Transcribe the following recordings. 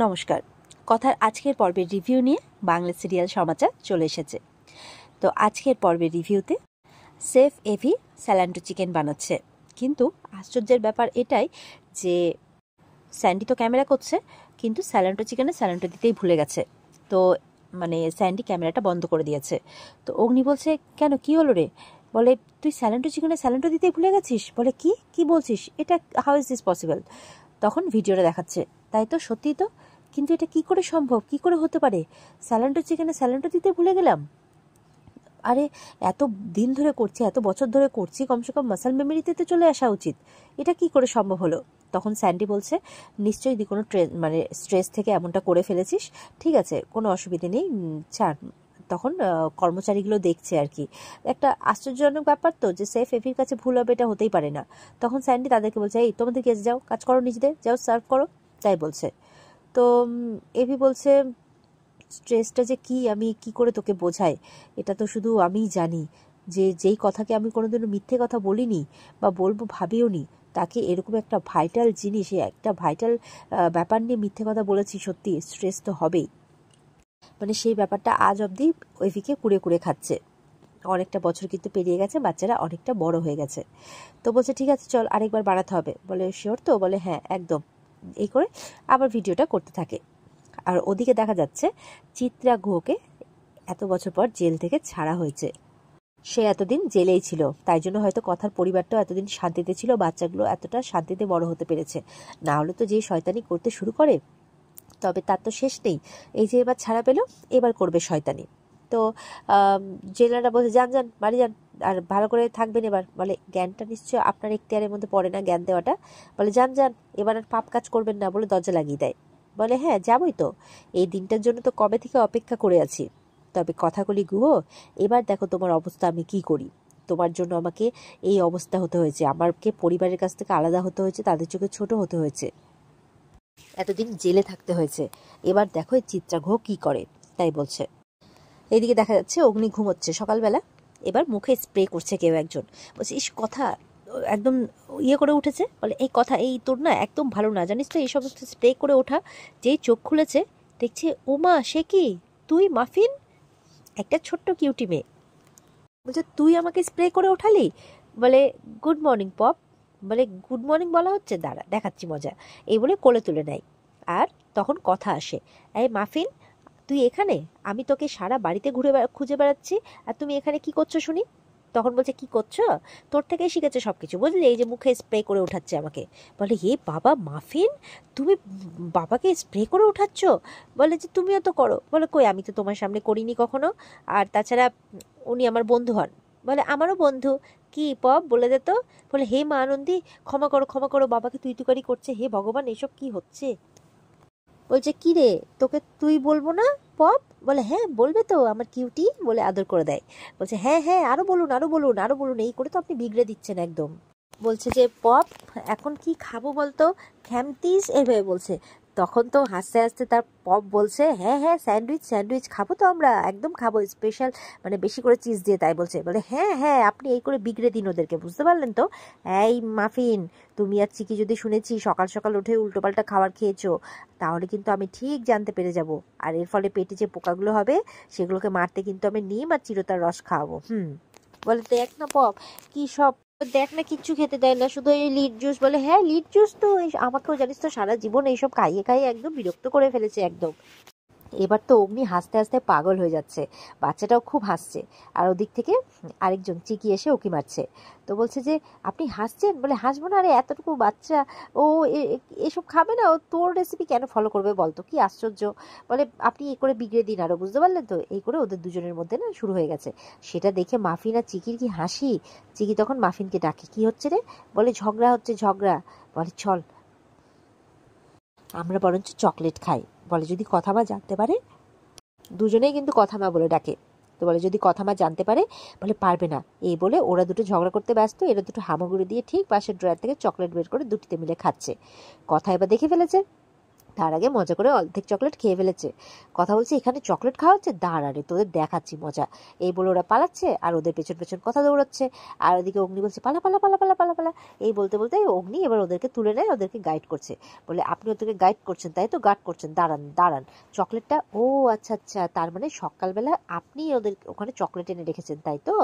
নমস্কার। কথার আজকের পর্বের রিভিউ নিয়ে বাংলা সিরিয়াল সমাচার চলে এসেছে। তো আজকের পর্বের রিভিউতে সেফ এভি স্যালান্টো চিকেন বানাচ্ছে, কিন্তু আশ্চর্যের ব্যাপার এটাই যে স্যান্ডি তো ক্যামেরা করছে, কিন্তু স্যালান্টো চিকেনে স্যালান্টো দিতেই ভুলে গেছে। তো স্যান্ডি ক্যামেরাটা বন্ধ করে দিয়েছে। তো অগ্নি বলছে, কেন, কি হলো রে? বলে, তুই স্যালান্টো চিকেনে স্যালান্টো দিতেই ভুলে গেছিস? বলে, কি বলছিস? এটা হাউ ইজ দিস পসিবল? তখন ভিডিওটা দেখাচ্ছে, তাই তো, সত্যিই তো, কিন্তু এটা কি করে সম্ভব, কি করে হতে পারে? স্যালান্টো চিকেনে স্যালান্টো দিতে ভুলে গেলাম? আরে এত দিন ধরে করছি, এত বছর ধরে করছি, কমসে কম মাসাল মেমোরিতে তো চলে আসা উচিত। এটা কি করে সম্ভব হলো? তখন স্যান্ডি বলছে, নিশ্চয়ই কোনো স্ট্রেস থেকে এমনটা করে ফেলেছিস, ঠিক আছে, কোনো অসুবিধে নেই, ছাড়। তখন কর্মচারীগুলো দেখছে আর কি। একটা আশ্চর্যজনক ব্যাপার তো, যে সেফ এভির কাছে ভুল হবে, এটা হতেই পারে না। তখন স্যান্ডি তাদেরকে বলছে, এই তোমাদের কাছে যাও, কাজ করো, নিজেদের যাও, সার্ভ করো, তাই বলছে। তো এভি বলছে, স্ট্রেসটা যে কি আমি কি করে তোকে বোঝাই, এটা তো শুধু আমিই জানি, যে যেই কথাকে আমি কোনোদিনও মিথ্যে কথা বলিনি বা বলবো ভাবিও নি, তাকে এরকম একটা ভাইটাল জিনিস, একটা ভাইটাল ব্যাপার নিয়ে মিথ্যে কথা বলেছি, সত্যি স্ট্রেস তো হবেই। সেই ব্যাপারটা আজ অবধি এভিকে কুড়ে কুড়ে খাচ্ছে। অনেকটা বছর কিন্তু পেরিয়ে গেছে, বাচ্চারা অনেকটা বড় হয়ে গেছে। তো বলছে, ঠিক আছে, চল আরেকবার বাড়াতে হবে। বলে, শিওর তো? বলে, হ্যাঁ একদম। এই করে আবার ভিডিওটা করতে থাকে। আর ওদিকে দেখা যাচ্ছে চিত্রা গুহকে এত বছর পর জেল থেকে ছাড়া হয়েছে। সে এতদিন জেলেই ছিল, তাই জন্য হয়তো কথার পরিবারটাও এতদিন শান্তিতে ছিল, বাচ্চাগুলো এতটা শান্তিতে বড় হতে পেরেছে। না হলে তো যে শয়তানি করতে শুরু করে, তবে তার তো শেষ নেই। এই যে এবার ছাড়া পেল, এবার করবে শয়তানি। তো জেলাররা বলছে, যান যান, বাড়ি যান, আর ভালো করে থাকবেন এবার। বলে, জ্ঞানটা নিশ্চয় আপনার এখতিয়ারের মধ্যে পড়ে না, জ্ঞান দেওয়াটা। বলে, যান যান, এবার আর পাপ কাজ করবেন না, বলে দরজা লাগিয়ে দেয়। বলে, হ্যাঁ যাবই তো, এই দিনটার জন্য তো কবে থেকে অপেক্ষা করে আছি। তবে কথাগুলি গুহ, এবার দেখো তোমার অবস্থা আমি কি করি। তোমার জন্য আমাকে এই অবস্থা হতে হয়েছে, আমাকে পরিবারের কাছ থেকে আলাদা হতে হয়েছে, তাদের চোখে ছোট হতে হয়েছে, এতদিন জেলে থাকতে হয়েছে। এবার দেখো এই চিত্রা গুহ কি করে, তাই বলছে। এইদিকে দেখা যাচ্ছে অগ্নি ঘুমোচ্ছে সকালবেলা, এবার মুখে স্প্রে করছে কেউ একজন। বলছে, ইস, কথা একদম ইয়ে করে উঠেছে। বলে, এই কথা, এই তোর না একদম ভালো না, জানিস তো, এই সমস্ত স্প্রে করে ওঠা। যেই চোখ খুলেছে, দেখছে ওমা, সে কি, তুই মাফিন, একটা ছোট্ট কিউটি মেয়ে। বলছে, তুই আমাকে স্প্রে করে ওঠালি? বলে, গুড মর্নিং পপ। বলে, গুড মর্নিং বলা হচ্ছে, দাঁড়া দেখাচ্ছি মজা। এই বলে কোলে তুলে নেয়। আর তখন কথা আসে, এই মাফিন, তুই এখানে? আমি তোকে সারা বাড়িতে খুঁজে বেড়াচ্ছি, আর তুমি এখানে কি করছো শুনি? তখন বলছে, কি করছো? তোর থেকেই শিখেছে সবকিছু, বুঝলি, এই যে মুখে স্প্রে করে উঠাচ্ছে আমাকে। বলে, হে বাবা মাফিন, তুমি বাবাকে স্প্রে করে উঠাচ্ছ? বলে যে, তুমিও তো করো। বলে, কই, আমি তো তোমার সামনে করিনি কখনো, আর তাছাড়া উনি আমার বন্ধু হন। বলে, আমারও বন্ধু? কি পপ, বলে দে তো। বলে, হে মা আনন্দী, ক্ষমা করো ক্ষমা করো, বাবাকে তুই তুকারি করছে, হে ভগবান, এসব কি হচ্ছে? বলছে, কি রে, তোকে তুই বলবো না পপ? বলে, হ্যাঁ বলবে তো আমার কিউটি, বলে আদর করে দেয়। বলছে, হ্যাঁ হ্যাঁ, আরো বলুন আরো বলুন আরো বলুন, এই করে তো আপনি বিগড়ে দিচ্ছেন একদম। বলছে যে, পপ এখন কি খাবো বলতো, খ্যামতিস, এইভাবে বলছে। তখন তো হাসতে হাসতে তার পপ বলছে, হ্যাঁ হ্যাঁ, স্যান্ডউইচ স্যান্ডউইচ খাবো তো আমরা, একদম খাবো, স্পেশাল, বেশি করে চিজ দিয়ে, তাই বলছে। বলে, হ্যাঁ হ্যাঁ, আপনি এই করে বিগড়ে দিন ওদেরকে, বুঝতে পারলেন তো? এই মাফিন, তুমি আর চিকি যদি শুনেছি সকাল সকাল উঠে উল্টোপাল্টা খাবার খেয়েছো, তাহলে কিন্তু আমি ঠিক জানতে পেরে যাব, আর এর ফলে পেটে যে পোকাগুলো হবে, সেগুলোকে মারতে কিন্তু আমি নিম আর চিরতার রস খাওয়াবো। বলে, দেখ না পপ, কি সব, দেখ না, কিচ্ছু খেতে দেয় না, শুধু এই লিট জুস। বলে, হ্যাঁ লিট জুস তো, আমাকেও জানিস তো সারা জীবন এইসব খাইয়ে খাইয়ে একদম বিরক্ত করে ফেলেছে একদম। এবার তো অমনি হাসতে হাসতে পাগল হয়ে যাচ্ছে, বাচ্চাটাও খুব হাসছে। আর ওদিক থেকে আরেকজন চিকি এসে ওকি মারছে। তো বলছে যে, আপনি হাসছেন? বলে, হাসবো না, আরে এতটুকু বাচ্চা, ও এসব খাবে না, ও তোর রেসিপি কেন ফলো করবে বলতো, কি আশ্চর্য। বলে, আপনি এই করে বিগড়ে দিন আরো, বুঝতে পারলেন তো? এই করে ওদের দুজনের মধ্যে না শুরু হয়ে গেছে। সেটা দেখে মাফিন আর চিকির কি হাসি। চিকি তখন মাফিনকে ডাকে, কি হচ্ছে রে? বলে, ঝগড়া হচ্ছে, ঝগড়া। বলে, চল আমরা বরঞ্চ চকলেট খাই। বলে, যদি কথা মা জানতে পারে? দুজনেই কিন্তু কথা মা বলে ডাকে। তো বলে, যদি কথা মা জানতে পারে? বলে, পারবে না। এই বলে ওরা দুটো ঝগড়া করতে ব্যস্ত, এরা দুটো হামাগুড়ি দিয়ে ঠিক পাশের ড্রয়ার থেকে চকলেট বের করে দুটিতে মিলে খাচ্ছে। কথা এবার দেখে ফেলেছে। তার আগে মজা করে অর্ধেক চকলেট খেয়ে ফেলেছে। কথা বলছে এখানে চকলেট খাওয়া হচ্ছে, দাঁড়া রে তোদের দেখাচ্ছি মজা। এই বলে ওরা পালাচ্ছে আর ওদের পেছন পেছন কথা দৌড়াচ্ছে। আর ওদিকে অগ্নি বলছে পালা পালা পালা পালা পালা পালা। এই বলতে বলতে অগ্নি এবার ওদেরকে তুলে নেয়, ওদেরকে গাইড করছে। বলে আপনি ওদেরকে গাইড করছেন তাই তো, গার্ড করছেন, দাঁড়ান দাঁড়ান চকলেটটা, ও আচ্ছা আচ্ছা, তার মানে সকালবেলা আপনি ওদের ওখানে চকলেট এনে রেখেছেন তাই তো।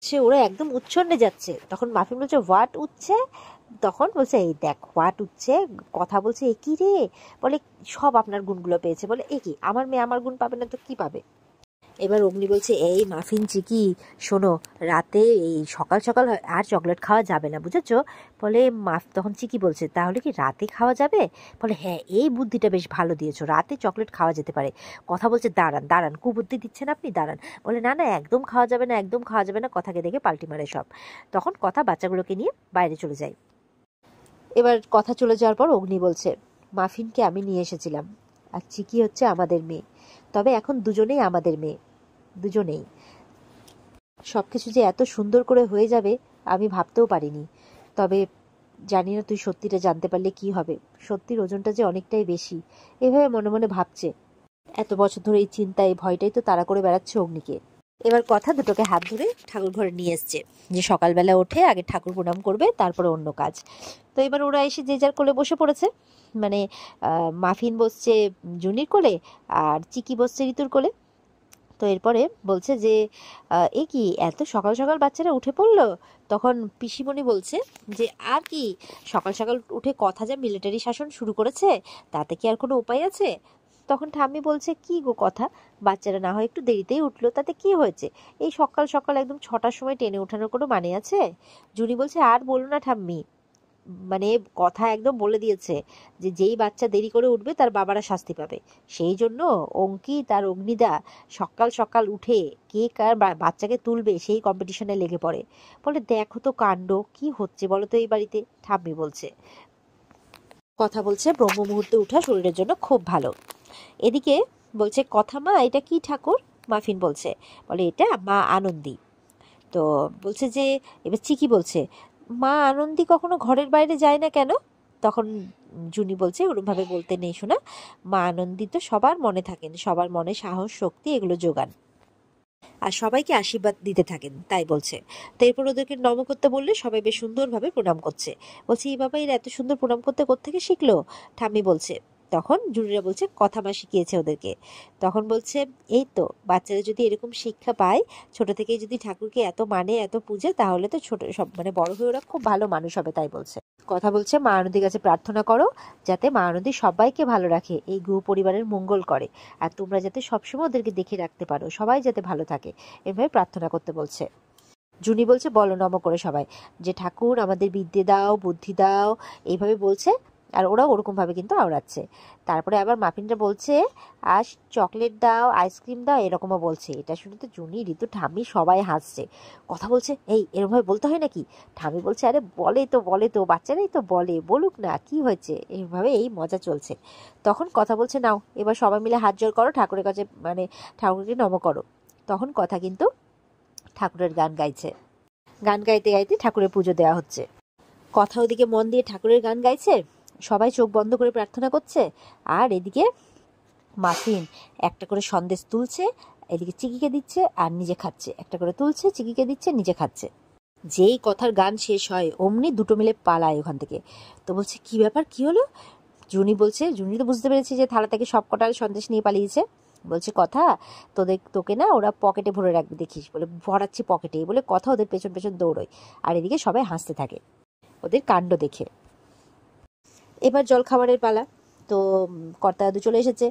সে ওরা একদম উচ্ছন্নে যাচ্ছে। তখন মাফিন বলছে হোয়াট উঠছে, তখন বলছে এই দেখ হোয়াট উঠছে, কথা বলছে এ কি রে, বলে সব আপনার গুণগুলো পেয়েছে। বলে এ কি, আমার মেয়ে আমার গুণ পাবে না তো কি পাবে। এবার অগ্নি বলছে এই মাফিন চিকি শোনো, রাতে এই সকাল সকাল আর চকলেট খাওয়া যাবে না বুঝেছো। বলে তখন চিকি বলছে তাহলে কি রাতে খাওয়া যাবে। বলে হ্যাঁ এই বুদ্ধিটা বেশ ভালো দিয়েছো, রাতে চকলেট খাওয়া যেতে পারে। কথা বলছে দাঁড়ান দাঁড়ান, কুবুদ্ধি দিচ্ছেন আপনি, দাঁড়ান। বলে না না একদম খাওয়া যাবে না, একদম খাওয়া যাবে না, কথাকে দেখে পাল্টি মারে সব। তখন কথা বাচ্চাগুলোকে নিয়ে বাইরে চলে যায়। এবার কথা চলে যাওয়ার পর অগ্নি বলছে মাফিনকে আমি নিয়ে এসেছিলাম, আর চিকি হচ্ছে আমাদের মেয়ে, তবে এখন দুজনেই আমাদের মেয়ে, দুজনেই। সবকিছু যে এত সুন্দর করে হয়ে যাবে আমি ভাবতেও পারিনি। তবে জানি না তুই সত্যিটা জানতে পারলে কি হবে, সত্যির ওজনটা যে অনেকটাই বেশি। এভাবে মনে মনে ভাবছে। এত বছর ধরে এই চিন্তা এই ভয়টাই তো তাড়া করে বেড়াচ্ছে অগ্নিকে। এবার কথা দুটোকে হাত ধরে ঠাকুর ঘরে নিয়ে এসছে, যে সকালবেলা ওঠে আগে ঠাকুর প্রণাম করবে তারপরে অন্য কাজ। তো এবার ওরা এসে যে যার কোলে বসে পড়েছে, মানে মাফিন বসছে জুনির কোলে আর চিকি বসছে ঋতুর কোলে। তো এরপরে বলছে যে এ কি এত সকাল সকাল বাচ্চারা উঠে পড়লো। তখন পিসিমণি বলছে যে আর কি, সকাল সকাল উঠে কথা যা মিলিটারি শাসন শুরু করেছে, তাতে কি আর কোনো উপায় আছে। তখন ঠাম্মি বলছে কি গো কথা, বাচ্চারা না হয় একটু দেরিতেই উঠলো তাতে কি হয়েছে, এই সকাল সকাল একদম 6টার সময় টেনে ওঠানোর কোনো মানে আছে। জুনি বলছে আর বলো না ঠাম্মি, মানে কথা একদম বলে দিয়েছে যে যেই বাচ্চা দেরি করে উঠবে তার বাবারা শাস্তি পাবে। সেই জন্য অঙ্কিত আর অগ্নিদা সকাল সকাল উঠে কে কার বাচ্চাকে তুলবে সেই কম্পিটিশনে লেগে পড়ে। বলে দেখো তো কাণ্ড কি হচ্ছে বলো তো এই বাড়িতে। ঠাম্মি বলছে কথা বলছে ব্রহ্ম মুহূর্তে উঠা শরীরের জন্য খুব ভালো। এদিকে বলছে কথা মা এটা কি ঠাকুর। মাফিন বলছে বলে এটা মা আনন্দী। তো বলছে যে এবার চিকি বলছে মা আনন্দী কখনো ঘরের বাইরে যায় না কেন। তখন জুনি বলছে ওরমভাবে বলতে নেই শোনা, মা আনন্দী তো সবার মনে থাকেন, সবার মনে সাহস শক্তি এগুলো যোগান আর সবাইকে আশীর্বাদ দিতে থাকেন তাই বলছে। তো এরপর ওদেরকে নম করতে বললে সবাই বেশ সুন্দরভাবে প্রণাম করছে। বলছে এই বাবা এরা এত সুন্দর প্রণাম করতে কোত্থেকে শিখলো। ঠাম্মি বলছে তখন জুনিরা বলছে কথা মা শিখিয়েছে ওদেরকে। তখন বলছে এই তো বাচ্চারা যদি এরকম শিক্ষা পায়, ছোট থেকেই যদি ঠাকুরকে এত মানে এত পূজে, তাহলে তো ছোট সব মানে বড় হয়ে ওরা খুব ভালো মানুষ হবে তাই বলছে। কথা বলছে মা আনন্দীর কাছে প্রার্থনা করো যাতে মা আনন্দী সবাইকে ভালো রাখে, এই গৃহ পরিবারের মঙ্গল করে, আর তোমরা যাতে সবসময় ওদেরকে দেখে রাখতে পারো, সবাই যাতে ভালো থাকে, এভাবে প্রার্থনা করতে বলছে। জুনি বলছে বলো নম করে সবাই যে ঠাকুর আমাদের বিদ্যে দাও বুদ্ধি দাও, এইভাবে বলছে। আর ওরা ওরকম ভাবে কিন্তু আওড়াচ্ছে। তারপরে আবার মাফিনটা বলছে আর চকলেট দাও আইসক্রিম দাও এরকমও বলছে। এটা শুনে তো জুনি ঋতু ঠাম্মি সবাই হাসছে। কথা বলছে এই এরকম ভাবে বলতে হয় নাকি। ঠাম্মি বলছে আরে বলে তো বাচ্চারাই তো বলে, বলুক না কি হয়েছে। এইভাবে এই মজা চলছে। তখন কথা বলছে নাও এবার সবাই মিলে হাত জোড় করো ঠাকুরের কাছে, মানে ঠাকুরকে নম করো। তখন কথা কিন্তু ঠাকুরের গান গাইছে, গান গাইতে গাইতে ঠাকুরের পুজো দেওয়া হচ্ছে। কথা ওদিকে মন দিয়ে ঠাকুরের গান গাইছে, সবাই চোখ বন্ধ করে প্রার্থনা করছে। আর এদিকে মাফিন একটা করে সন্দেশ তুলছে, এদিকে চিকিকে দিচ্ছে আর নিজে খাচ্ছে, একটা করে তুলছে চিকিকে দিচ্ছে নিজে খাচ্ছে। যেই কথার গান শেষ হয় অমনি দুটো মিলে পালায় ওখান থেকে। তো বলছে কি ব্যাপার কি হলো। জুনি বলছে, জুনি তো বুঝতে পেরেছে যে থালা থেকে সব কটার সন্দেশ নিয়ে পালিয়েছে। বলছে কথা তোকে না ওরা পকেটে ভরে রাখবে দেখিস, বলে ভরাচ্ছি পকেটে বলে কথা ওদের পেছন পেছন দৌড়োয়। আর এদিকে সবাই হাসতে থাকে ওদের কাণ্ড দেখে। এবার জল খাবারের পালা। তো কর্তা দাদু চলে এসেছে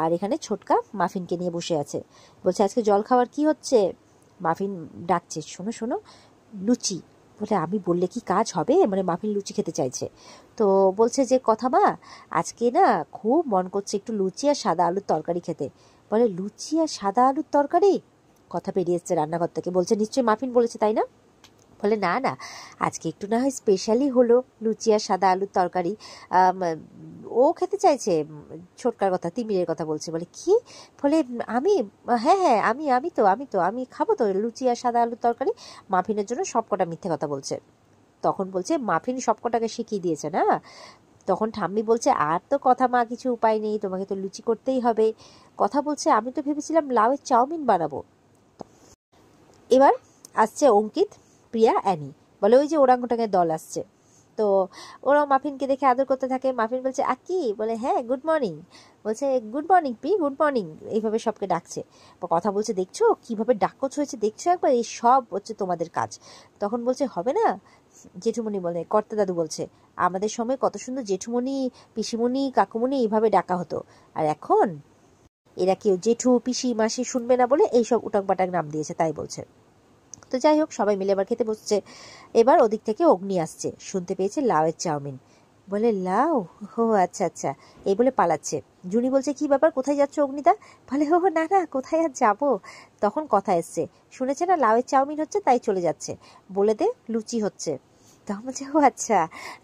আর এখানে ছোটকা মাফিনকে নিয়ে বসে আছে। বলছে আজকে জল খাবার কি হচ্ছে। মাফিন ডাকছে শোনো শোনো লুচি। বলে আমি বললে কি কাজ হবে, মানে মাফিন লুচি খেতে চাইছে। তো বলছে যে কথা মা আজকে না খুব মন করছে একটু লুচি আর সাদা আলুর তরকারি খেতে। বলে লুচি আর সাদা আলুর তরকারি। কথা পেরিয়ে এসছে রান্নাঘর থেকে। বলছে নিশ্চয়ই মাফিন বলেছে তাই না। বলে না না আজকে একটু না হয় স্পেশালি হলো লুচি আর সাদা আলুর তরকারি। ও খেতে চাইছে, ছোটকার কথা তিমিরের কথা বলছে। বলে কি। বলে আমি হ্যাঁ হ্যাঁ আমি খাবো তো লুচি আর সাদা আলুর তরকারি। মাফিনের জন্য সবকটা মিথ্যে কথা বলছে। তখন বলছে মাফিন সবকটাকে শিখিয়ে দিয়েছে না। তখন ঠাম্মি বলছে আর তো কথা মা কিছু উপায় নেই, তোমাকে তো লুচি করতেই হবে। কথা বলছে আমি তো ভেবেছিলাম লাউয়ের চাউমিন বানাবো। এবার আসছে অঙ্কিত, প্রিয়া, অ্যানি, বলে ওই যে ওরাংওটাংয়ের দল আসছে। তো ওরাও মাফিনকে দেখে আদর করতে থাকে। মাফিন বলছে আকি, বলে হ্যাঁ গুড মর্নিং, বলছে good morning P, good morning, এইভাবে সবকে ডাকছে। কথা বলছে দেখছো কিভাবে ডাকচ হয়েছে, দেখছো একবার, এই সব হচ্ছে তোমাদের কাজ। তখন বলছে হবে না, জেঠুমণি বলে, কর্তা দাদু বলছে আমাদের সময় কত সুন্দর জেঠুমণি, পিসিমণি, কাকুমণি এইভাবে ডাকা হতো, আর এখন এরা কেউ জেঠু পিসি মাসি শুনবে না বলে এইসব উটাক পাটাক নাম দিয়েছে, তাই বলছে। তো যাই হোক, সবাই মিলে এবার খেতে বসছে। এবার ওদিক থেকে অগ্নি আসছে, শুনতে পেয়েছে লাউয়ের চাউমিন, বলে লাউ, হো আচ্ছা আচ্ছা, এই বলে পালাচ্ছে। জুনি বলছে কি ব্যাপার, কোথায় যাচ্ছ অগ্নিদা? বলে হো না না, কোথায় আর যাবো। তখন কথা এসছে, শুনেছে না লাউয়ের চাউমিন হচ্ছে, তাই চলে যাচ্ছে, বলে দে লুচি হচ্ছে। তখন বলছে ও আচ্ছা,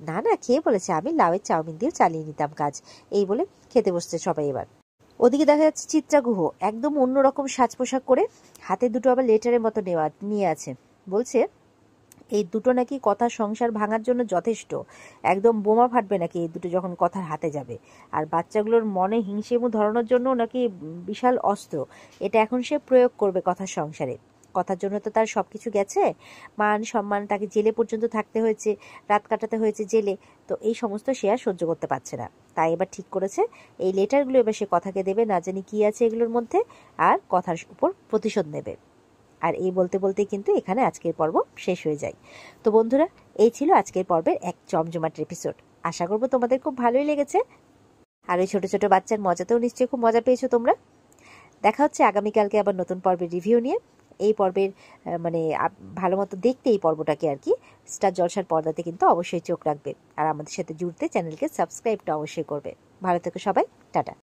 না না খেয়ে বলেছে আমি লাউয়ের চাউমিন দিয়েও চালিয়ে নিতাম কাজ। এই বলে খেতে বসছে সবাই। এবার ওদিকে দেখা যাচ্ছে চিত্রা গুহ একদম অন্যরকম সাজ পোশাক করে, হাতে দুটো আবার লেটারের মতো নিয়ে আছে। বলছে এই দুটো নাকি কথার সংসার ভাঙার জন্য যথেষ্ট, একদম বোমা ফাটবে নাকি এই দুটো যখন কথার হাতে যাবে। আর বাচ্চাগুলোর মনে হিংসেমু ধরানোর জন্য নাকি বিশাল অস্ত্র, এটা এখন সে প্রয়োগ করবে কথার সংসারে। কথার জন্য তো তার সবকিছু গেছে, মান সম্মান, তাকে জেলে পর্যন্ত থাকতে হয়েছে, রাত কাটাতে হয়েছে জেলে। তো এই সমস্ত সে আর সহ্য করতে পারছে না, তাই এবার ঠিক করেছে এই লেটারগুলো এবার সে কথাকে দেবে, না জানি কি আছে এগুলোর মধ্যে, আর কথার উপর প্রতিশোধ নেবে। আর এই বলতে বলতে কিন্তু এখানে আজকের পর্ব শেষ হয়ে যায়। তো বন্ধুরা, এই ছিল আজকের পর্বের এক জমজমাট এপিসোড। আশা করবো তোমাদের খুব ভালোই লেগেছে, আর ওই ছোট ছোট বাচ্চার মজাতেও নিশ্চয়ই খুব মজা পেয়েছো তোমরা। দেখা হচ্ছে আগামীকালকে আবার নতুন পর্বের রিভিউ নিয়ে। এই পর্বের মানে ভালো মতো দেখতে এই পর্বটাকে আর কি স্টার জলসার পর্দাতে কিন্তু অবশ্যই চোখ রাখবে, আর আমাদের সাথে জুড়তে চ্যানেলকে সাবস্ক্রাইবটা অবশ্যই করবে। ভালো থেকো সবাই, টাটা।